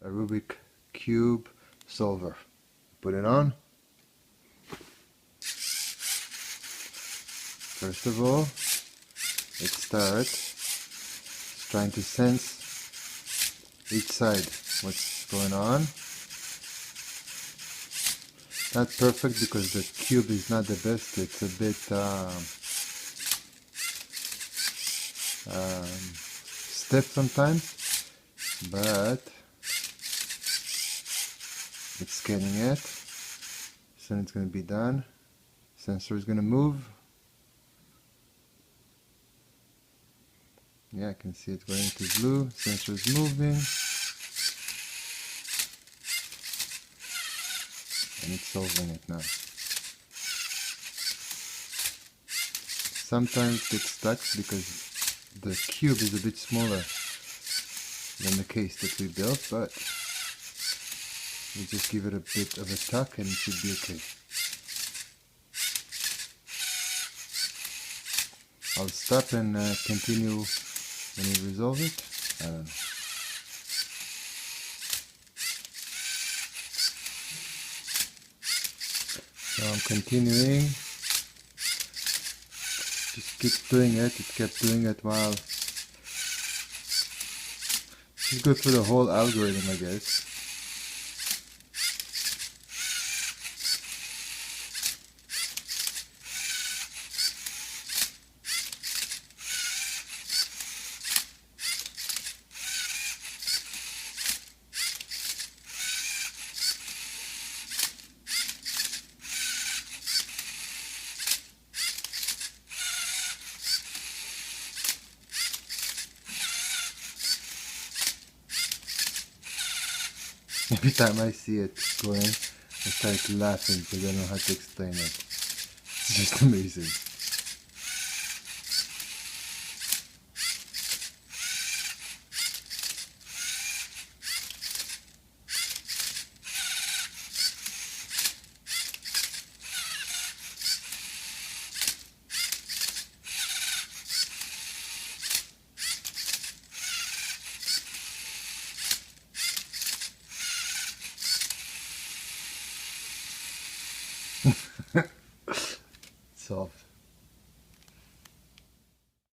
a Rubik cube solver. Put it on. First of all, it starts trying to sense each side, what's going on. Not perfect because the cube is not the best. It's a bit stiff sometimes, but it's scanning it. Soon it's going to be done. Sensor is going to move. Yeah, I can see it going to blue. Sensor is moving. And it's solving it now. Sometimes it gets stuck because the cube is a bit smaller than the case that we built, but we just give it a bit of a tuck and it should be okay. I'll stop and continue when we resolve it. I don't know. So I'm continuing. Just keep doing it. It kept doing it while. Just go through the whole algorithm, I guess. Every time I see it going, I start laughing because I don't know how to explain it. It's just amazing. Solved.